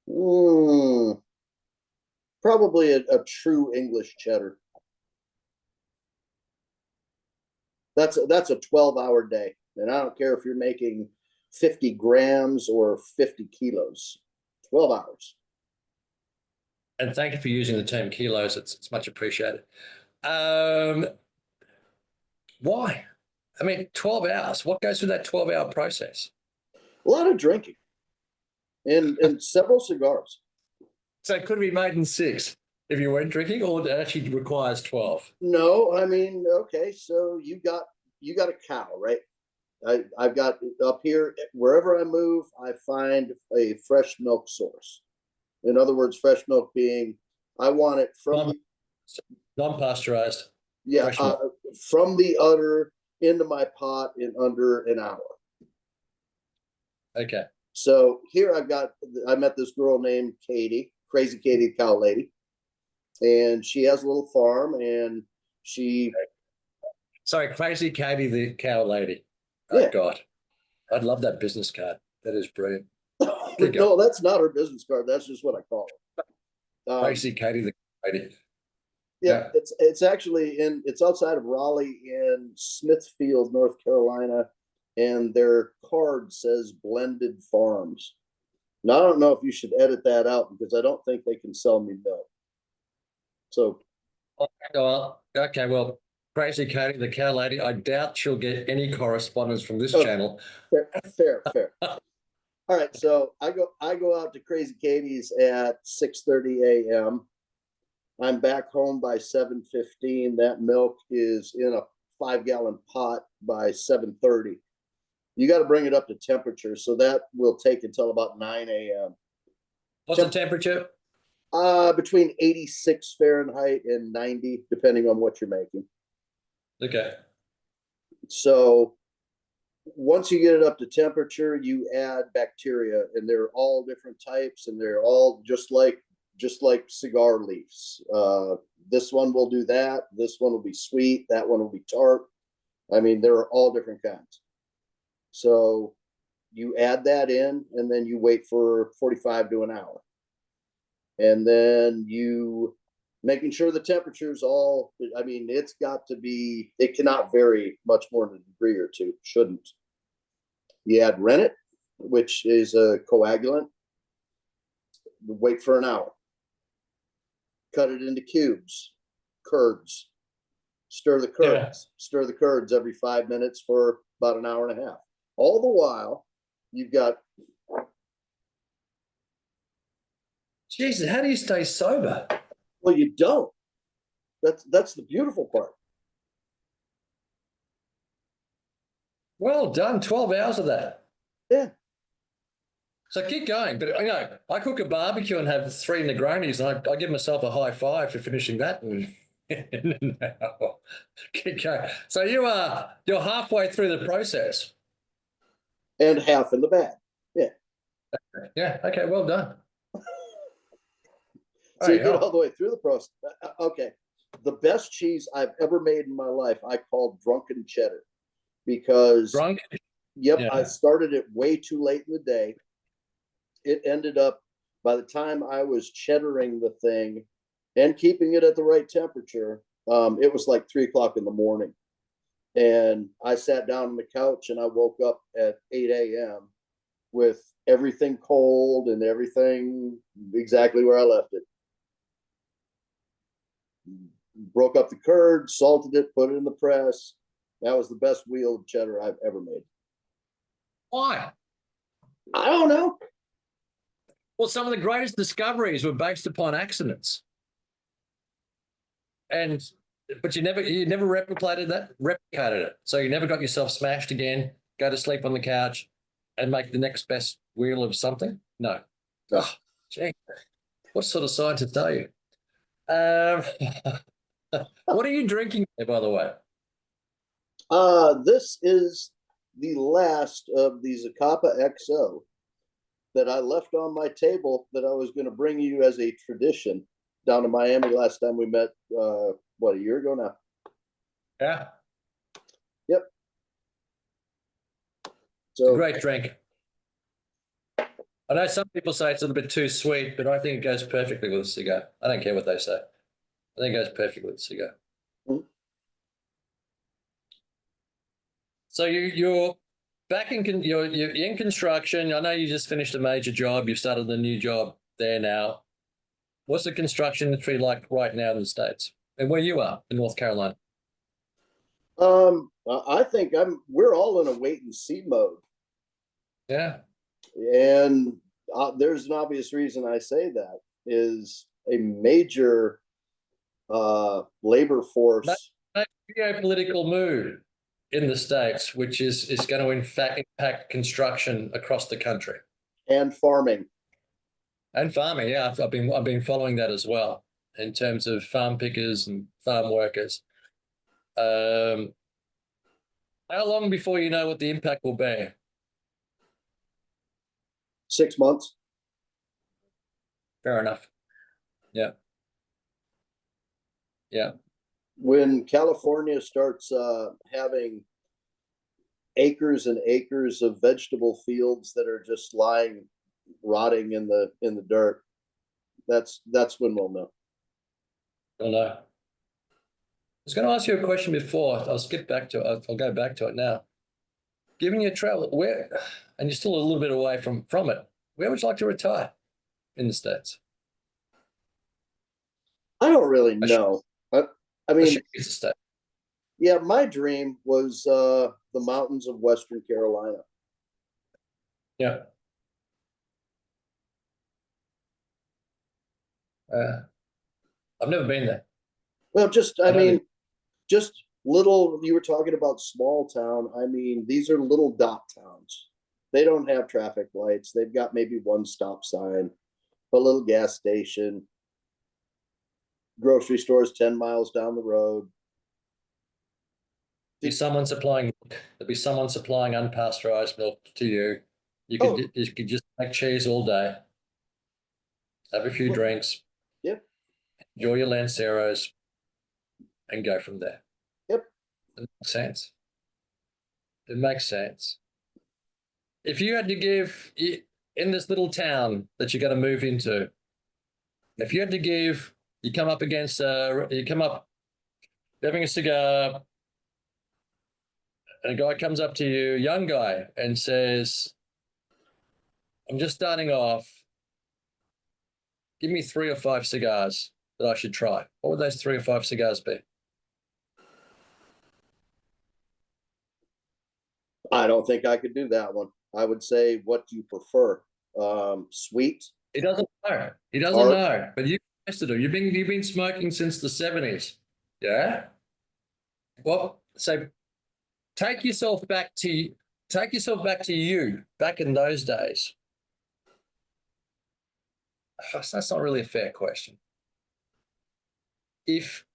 S2: Mm, probably a true English cheddar. That's a 12-hour day. And I don't care if you're making 50 grams or 50 kilos. 12 hours.
S1: And thank you for using the term kilos. It's much appreciated. Um, why? I mean, 12 hours. What goes through that 12-hour process?
S2: A lot of drinking and several cigars.
S1: So it could be made in 6 if you weren't drinking, or it actually requires 12.
S2: No, I mean, okay, so you got a cow, right? I've got up here, wherever I move, I find a fresh milk source. In other words, fresh milk being, I want it from
S1: Non, non-pasteurized.
S2: yeah,
S1: Fresh milk.
S2: from the udder into my pot in under an hour.
S1: Okay.
S2: So here I met this girl named Katie, Crazy Katie, the cow lady, and she has a little farm, and she,
S1: Sorry, Crazy Katie, the cow lady. Oh,
S2: yeah.
S1: God. I'd love that business card. That is brilliant. Keep going.
S2: No, that's not her business card. That's just what I call her.
S1: Crazy Katie, the cow lady.
S2: Yeah, it's actually it's outside of Raleigh in Smithfield, North Carolina, and their card says Blended Farms. Now I don't know if you should edit that out because I don't think they can sell me milk. So
S1: Okay, well, Crazy Katie, the cow lady, I doubt she'll get any correspondence from this
S2: okay,
S1: channel.
S2: fair. All right, so I go out to Crazy Katie's at 6:30 a.m. I'm back home by 7:15. That milk is in a 5-gallon pot by 7:30. You got to bring it up to temperature, so that will take until about 9 a.m.
S1: What's the temperature?
S2: Between 86 Fahrenheit and 90, depending on what you're making.
S1: Okay.
S2: So once you get it up to temperature, you add bacteria, and they're all different types, and they're all just like cigar leaves. This one will do that. This one will be sweet. That one will be tart. I mean, there are all different kinds. So you add that in, and then you wait for 45 to an hour. And then you making sure the temperature is all, I mean, it's got to be, it cannot vary much more than a degree or two. Shouldn't. You add rennet, which is a coagulant. Wait for an hour. Cut it into cubes, curds. Stir the curds. Yeah. Stir the curds every 5 minutes for about an hour and a half. All the while, you've got.
S1: Jesus, how do you stay sober?
S2: Well, you don't. That's the beautiful part.
S1: Well done. 12 hours of that.
S2: Yeah.
S1: So keep going. But I cook a barbecue and have 3 Negronis, and I give myself a high five for finishing that. And keep going. So you're halfway through the process.
S2: And half in the bag. Yeah.
S1: Yeah. Okay. Well done.
S2: So you get all the way through the process. Okay. The best cheese I've ever made in my life, I call drunken cheddar, because Yep, yeah. I started it way too late in the day. It ended up, by the time I was cheddaring the thing and keeping it at the right temperature, it was like 3 o'clock in the morning. And I sat down on the couch and I woke up at 8 a.m. with everything cold and everything exactly where I left it. Broke up the curd, salted it, put it in the press. That was the best wheel of cheddar I've ever made.
S1: Why?
S2: I don't know.
S1: Well, some of the greatest discoveries were based upon accidents. and but you never replicated it. So you never got yourself smashed again, go to sleep on the couch and make the next best wheel of something. No. Oh, gee, what sort of scientist are you? Um, what are you drinking there, by the way?
S2: This is the last of the Zacapa XO that I left on my table that I was going to bring you as a tradition down to Miami last time we met, a year ago now?
S1: Yeah.
S2: Yep.
S1: It's a
S2: So
S1: great drink. I know some people say it's a little bit too sweet, but I think it goes perfectly with a cigar. I don't care what they say. I think it goes perfectly with a cigar.
S2: Mhm.
S1: So you're back you're in construction. I know you just finished a major job. You've started a new job there now. What's the construction industry like right now in the States and where you are in North Carolina?
S2: I think we're all in a wait and see mode.
S1: Yeah.
S2: And there's an obvious reason I say that is a major labor force
S1: Geopolitical mood in the States, which is going to in fact impact construction across the country
S2: and farming.
S1: and farming. Yeah, I've been following that as well in terms of farm pickers and farm workers. Um, how long before you know what the impact will be?
S2: 6 months.
S1: Fair enough. Yeah. Yeah.
S2: When California starts having acres and acres of vegetable fields that are just lying rotting in the dirt, that's when we'll know.
S1: I don't know. I was going to ask you a question before. I'll skip back to it. I'll go back to it now. Given your travel, and you're still a little bit away from it, where would you like to retire in the States?
S2: I don't really
S1: I should,
S2: know. I
S1: I
S2: mean,
S1: should use the state.
S2: yeah, my dream was the mountains of Western Carolina.
S1: Yeah. I've never been there.
S2: Well,
S1: I know that.
S2: just little, you were talking about small town. I mean, these are little dot towns. They don't have traffic lights. They've got maybe one stop sign, a little gas station, grocery stores 10 miles down the road.
S1: There'll be someone supplying unpasteurized milk to you.
S2: Oh,
S1: You could just make cheese all day, have a few
S2: well,
S1: drinks,
S2: yep,
S1: enjoy your Lanceros, and go from there.
S2: yep.
S1: It makes sense. It makes sense. If you had to give in this little town that you're going to move into, if you had to give, you come up having a cigar, and a guy comes up to you, young guy, and says, I'm just starting off. Give me 3 or 5 cigars that I should try. What would those 3 or 5 cigars be?
S2: I don't think I could do that one. I would say, what do you prefer? Sweet,
S1: He doesn't know. He doesn't
S2: tart?
S1: know. But you tested him. You've been smoking since the 70s. Yeah. Well, so take yourself back to you back in those days. That's not really a fair question. If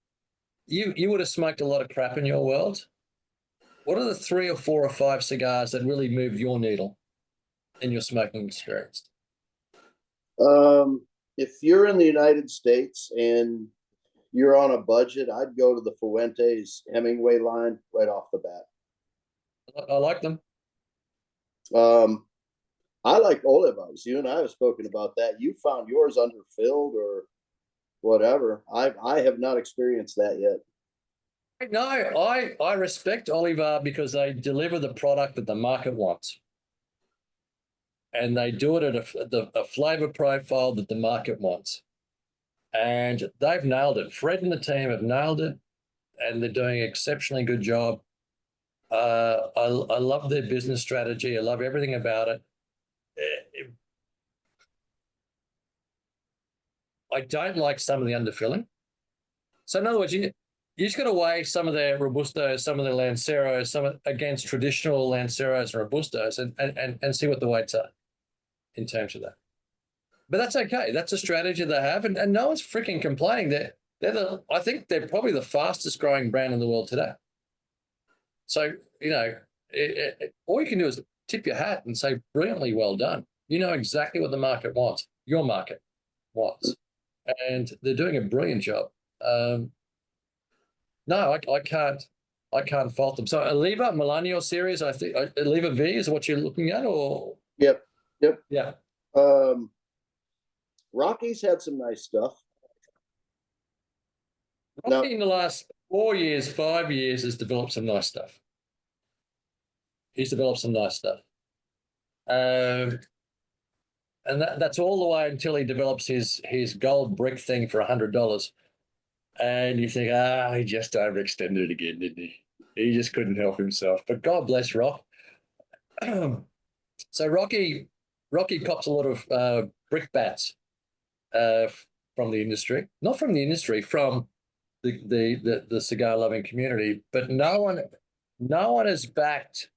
S1: you would have smoked a lot of crap in your world, what are the 3 or 4 or 5 cigars that really moved your needle in your smoking experience?
S2: If you're in the United States and you're on a budget, I'd go to the Fuentes Hemingway line right off the bat.
S1: I like them.
S2: Um, I like Olivas. You and I have spoken about that. You found yours underfilled or whatever. I have not experienced that yet.
S1: No, I respect Oliver because they deliver the product that the market wants, and they do it at a flavor profile that the market wants, and they've nailed it. Fred and the team have nailed it, and they're doing an exceptionally good job. I love their business strategy. I love everything about it. I don't like some of the underfilling. So in other words, you just got to weigh some of their Robustos, some of their Lanceros, against traditional Lanceros and Robustos, and see what the weights are in terms of that. But that's okay. That's a strategy they have, and no one's freaking complaining. I think they're probably the fastest growing brand in the world today. So, all you can do is tip your hat and say, brilliantly well done. You know exactly what the market wants, your market wants, and they're doing a brilliant job. No, I can't fault them. So Aliva Millennial Series, I think Aliva V is what you're looking at, or
S2: Yep.
S1: yeah.
S2: Rocky's had some nice stuff.
S1: Rocky in the last 4 years, 5 years has developed some nice stuff. He's developed some nice stuff. And that's all the way until he develops his gold brick thing for $100. And you think, he just overextended it again, didn't he? He just couldn't help himself. But God bless Rock. So Rocky cops a lot of brick bats from the industry. Not from the industry, from the cigar loving community. But no one has backed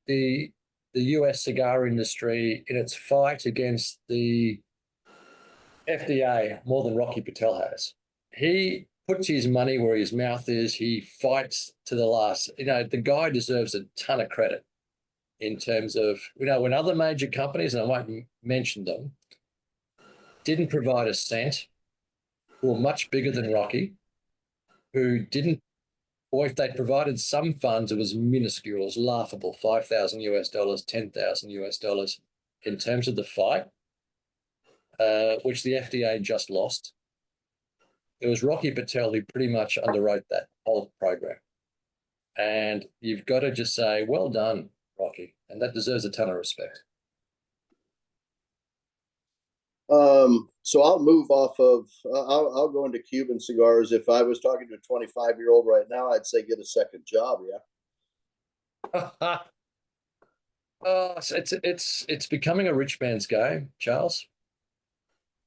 S1: the US cigar industry in its fight against the FDA more than Rocky Patel has. He puts his money where his mouth is. He fights to the last. The guy deserves a ton of credit in terms of, when other major companies, and I won't mention them, didn't provide a cent, who were much bigger than Rocky, who didn't, or if they provided some funds, it was minuscule, it was laughable, $5,000 US, $10,000 US in terms of the fight, which the FDA just lost. It was Rocky Patel who pretty much underwrote that whole program. And you've got to just say, well done, Rocky. And that deserves a ton of respect.
S2: So I'll move off of, I'll go into Cuban cigars. If I was talking to a 25-year-old right now, I'd say get a second job. Yeah.
S1: It's becoming a rich man's game, Charles.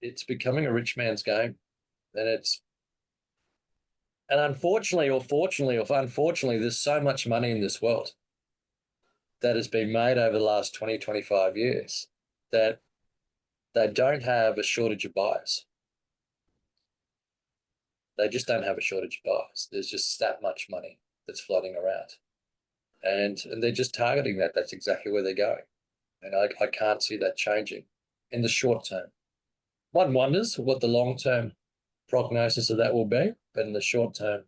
S1: It's becoming a rich man's game. And unfortunately, or fortunately, or unfortunately, there's so much money in this world that has been made over the last 20, 25 years that they don't have a shortage of buyers. They just don't have a shortage of buyers. There's just that much money that's floating around. And they're just targeting that. That's exactly where they're going. And I can't see that changing in the short term. One wonders what the long-term prognosis of that will be, but in the short term,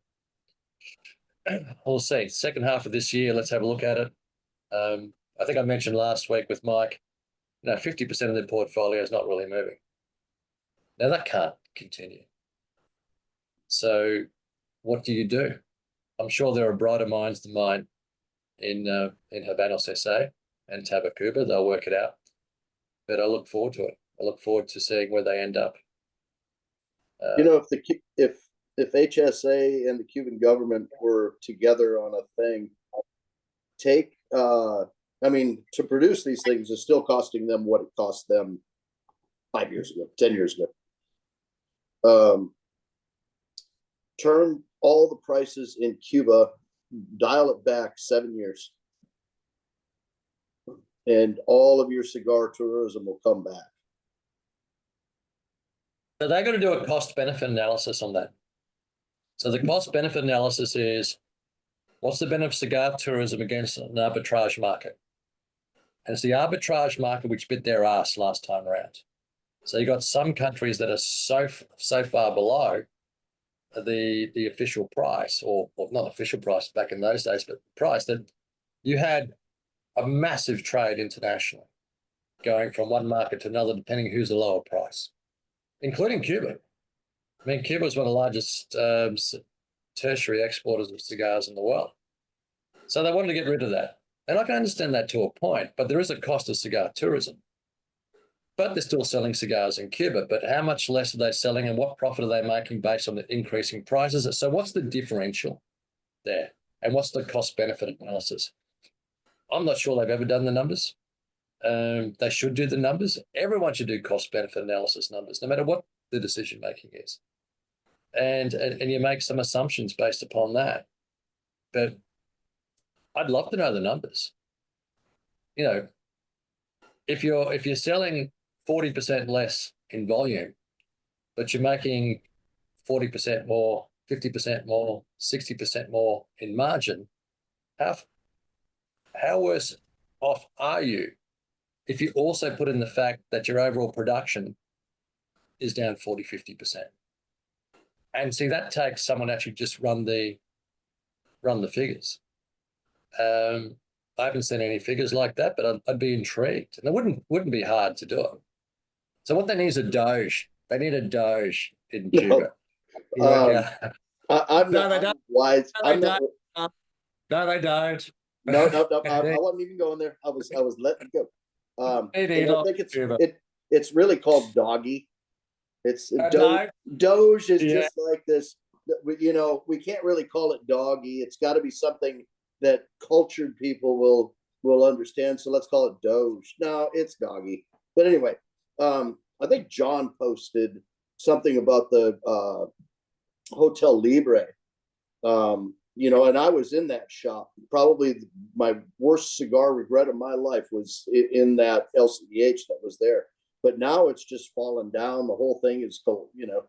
S1: we'll see. Second half of this year, let's have a look at it. I think I mentioned last week with Mike, 50% of their portfolio is not really moving. Now that can't continue. So what do you do? I'm sure there are brighter minds than mine in Habanos SA and Tabacuba. They'll work it out. But I look forward to it. I look forward to seeing where they end up.
S2: If HSA and the Cuban government were together on a thing, to produce these things is still costing them what it cost them 5 years ago, 10 years ago. Turn all the prices in Cuba, dial it back 7 years, and all of your cigar tourism will come back.
S1: So they're going to do a cost-benefit analysis on that. So the cost-benefit analysis is, what's the benefit of cigar tourism against an arbitrage market? And it's the arbitrage market which bit their ass last time around. So you've got some countries that are so far below the official price, or not official price back in those days, but price that you had a massive trade internationally going from one market to another, depending who's the lower price, including Cuba. I mean, Cuba is one of the largest tertiary exporters of cigars in the world. So they wanted to get rid of that. And I can understand that to a point, but there is a cost of cigar tourism. But they're still selling cigars in Cuba. But how much less are they selling, and what profit are they making based on the increasing prices? So what's the differential there? And what's the cost-benefit analysis? I'm not sure they've ever done the numbers. They should do the numbers. Everyone should do cost-benefit analysis numbers, no matter what the decision-making is. and you make some assumptions based upon that. But I'd love to know the numbers. You know, if you're selling 40% less in volume, but you're making 40% more, 50% more, 60% more in margin, how worse off are you if you also put in the fact that your overall production is down 40, 50%? And see, that takes someone actually just run the figures. I haven't seen any figures like that, but I'd be intrigued, and it wouldn't be hard to do it. So what they need is a Doge. They need a Doge in Cuba.
S2: No, I'm
S1: No,
S2: not
S1: they don't.
S2: wise.
S1: No,
S2: I'm
S1: they
S2: not.
S1: don't. No, they don't.
S2: No. I wasn't even going there. I was letting go. And I think it's really called doggy. It's Doge is
S1: Yeah.
S2: just like this. You know, we can't really call it doggy. It's got to be something that cultured people will understand. So let's call it Doge. No, it's doggy. But anyway, I think John posted something about the Hotel Libre. You know, and I was in that shop. Probably my worst cigar regret of my life was in that LCDH that was there. But now it's just fallen down. The whole thing is, you know,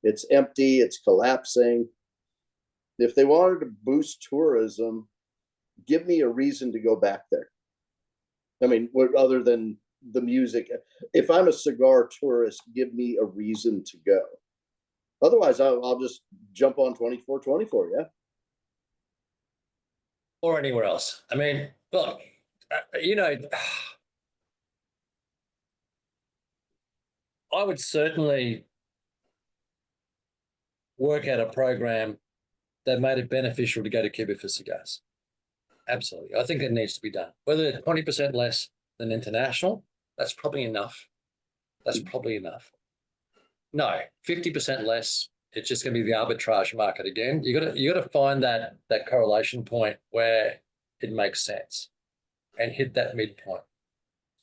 S2: it's empty. It's collapsing. If they wanted to boost tourism, give me a reason to go back there. I mean, other than the music, if I'm a cigar tourist, give me a reason to go. Otherwise, I'll just jump on 24/24. Yeah.
S1: Or anywhere else. I mean, look, you know, I would certainly work out a program that made it beneficial to go to Cuba for cigars. Absolutely. I think it needs to be done. Whether it's 20% less than international, that's probably enough. That's probably enough. No, 50% less, it's just going to be the arbitrage market again. You got to find that correlation point where it makes sense and hit that midpoint.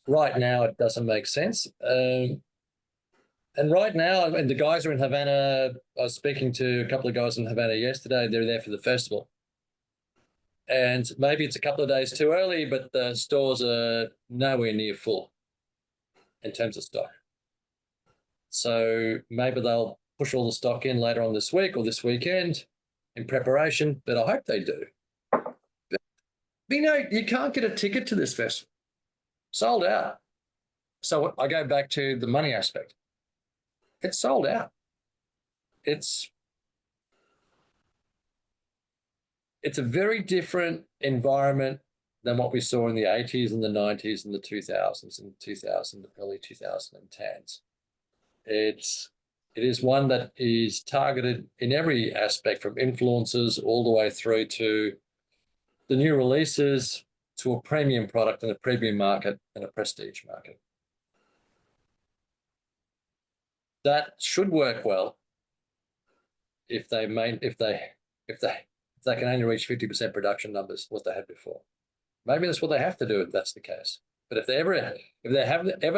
S1: Right now, it doesn't make sense. And right now, and the guys are in Havana. I was speaking to a couple of guys in Havana yesterday. They're there for the festival. And maybe it's a couple of days too early, but the stores are nowhere near full in terms of stock. So maybe they'll push all the stock in later on this week or this weekend in preparation, but I hope they do. But, you know, you can't get a ticket to this festival. Sold out. So I go back to the money aspect. It's sold out. It's a very different environment than what we saw in the 80s and the 90s and the 2000s and early 2010s. It is one that is targeted in every aspect, from influencers all the way through to the new releases, to a premium product and a premium market and a prestige market. That should work well if they can only reach 50% production numbers, what they had before. Maybe that's what they have to do if that's the case. But if they ever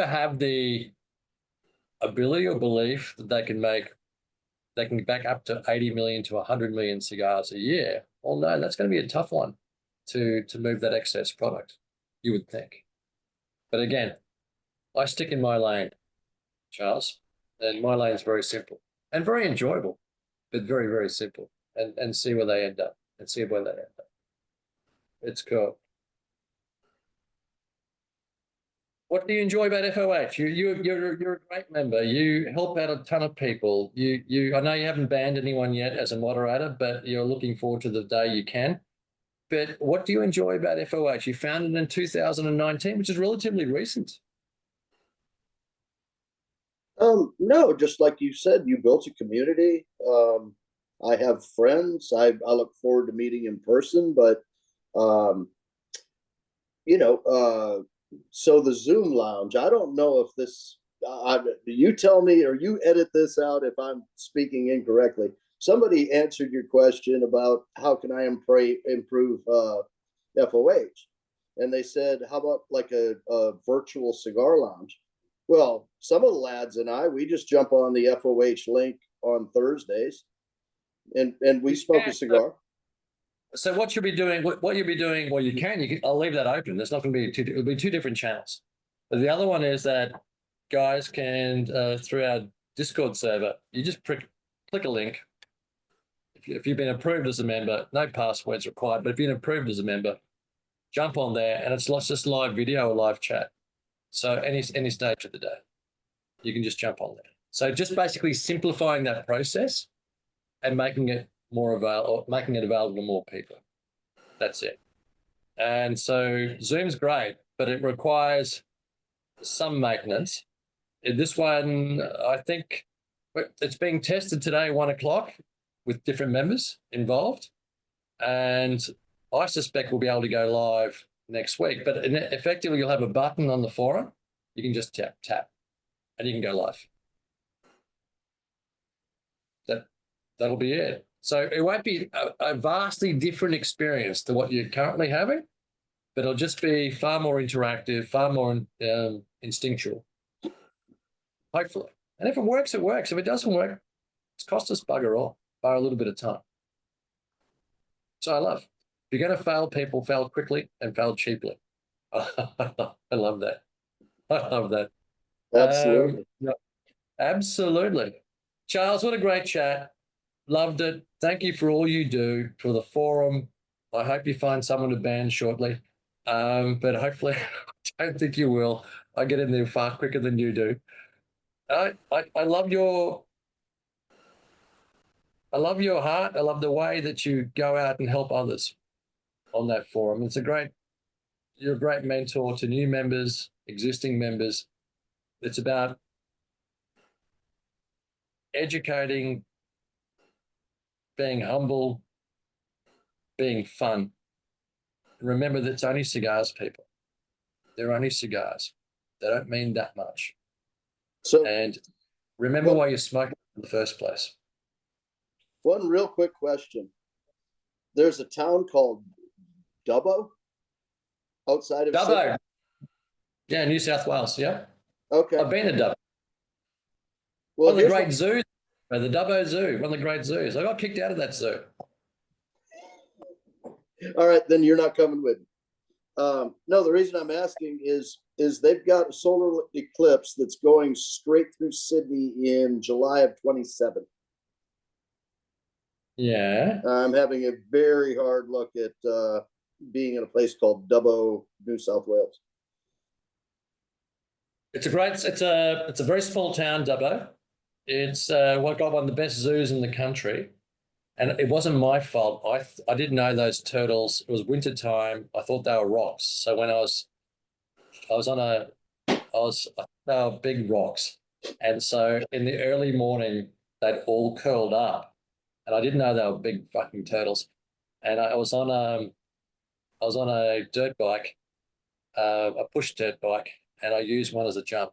S1: have the ability or belief that they can back up to 80 million to 100 million cigars a year, well, no, that's going to be a tough one to move that excess product, you would think. But again, I stick in my lane, Charles, and my lane is very simple and very enjoyable, but very, very simple, and see where they end up and see where they end up. It's cool. What do you enjoy about FOH? You're a great member. You help out a ton of people. I know you haven't banned anyone yet as a moderator, but you're looking forward to the day you can. But what do you enjoy about FOH? You founded in 2019, which is relatively recent.
S2: No, just like you said, you built a community. I have friends. I look forward to meeting in person, but you know, so the Zoom lounge, I don't know if this, you tell me or you edit this out if I'm speaking incorrectly. Somebody answered your question about how can I improve FOH? And they said, how about like a virtual cigar lounge? Well, some of the lads and I, we just jump on the FOH link on Thursdays and we smoke a cigar.
S1: So what you'll be doing, what you'll be doing, well, you can, I'll leave that open. There's not going to be it'll be two different channels. But the other one is that guys can, through our Discord server, you just click a link. If you've been approved as a member, no passwords required, but if you've been approved as a member, jump on there and it's just live video or live chat. So any stage of the day, you can just jump on there. So just basically simplifying that process and making it more available, making it available to more people. That's it. And so Zoom's great, but it requires some maintenance. In this one, I think it's being tested today, 1 o'clock, with different members involved. And I suspect we'll be able to go live next week. But effectively, you'll have a button on the forum. You can just tap, and you can go live. That'll be it. So it won't be a vastly different experience to what you're currently having, but it'll just be far more interactive, far more instinctual, hopefully. And if it works, it works. If it doesn't work, it's cost us bugger all, bar a little bit of time. So I love. If you're going to fail, people fail quickly and fail cheaply. I love that. I love that.
S2: Absolutely.
S1: Absolutely. Charles, what a great chat. Loved it. Thank you for all you do for the forum. I hope you find someone to ban shortly. But hopefully, I don't think you will. I get in there far quicker than you do. I love your heart. I love the way that you go out and help others on that forum. You're a great mentor to new members, existing members. It's about educating, being humble, being fun. Remember that it's only cigars, people. They're only cigars. They don't mean that much.
S2: So,
S1: and remember why you smoked in the first place.
S2: One real quick question. There's a town called Dubbo outside of
S1: Dubbo.
S2: Sydney?
S1: Yeah, New South Wales. Yeah.
S2: Okay.
S1: I've been to Dubbo.
S2: Well,
S1: One of the great zoos, the Dubbo Zoo, one of the great zoos. I got kicked out of that zoo.
S2: All right, then you're not coming with me. No, the reason I'm asking is they've got a solar eclipse that's going straight through Sydney in July of 27.
S1: Yeah.
S2: I'm having a very hard look at being in a place called Dubbo, New South Wales.
S1: It's a very small town, Dubbo. It's got one of the best zoos in the country. And it wasn't my fault. I didn't know those turtles. It was winter time. I thought they were rocks. So when they were big rocks. And so in the early morning, they'd all curled up. And I didn't know they were big fucking turtles. And I was on a dirt bike, a push dirt bike, and I used one as a jump.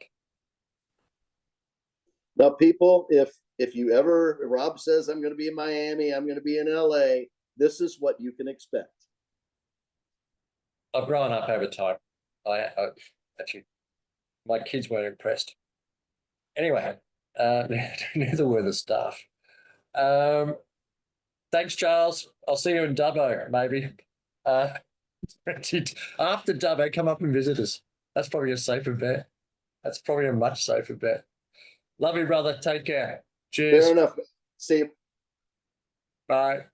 S2: Now, people, if you ever, Rob says, I'm going to be in Miami, I'm going to be in LA, this is what you can expect.
S1: I've grown up over time. Actually, my kids weren't impressed. Anyway, neither were the staff. Thanks, Charles. I'll see you in Dubbo, maybe. After Dubbo, come up and visit us. That's probably a safer bet. That's probably a much safer bet. Love you, brother. Take care. Cheers.
S2: Fair enough. See you.
S1: Bye.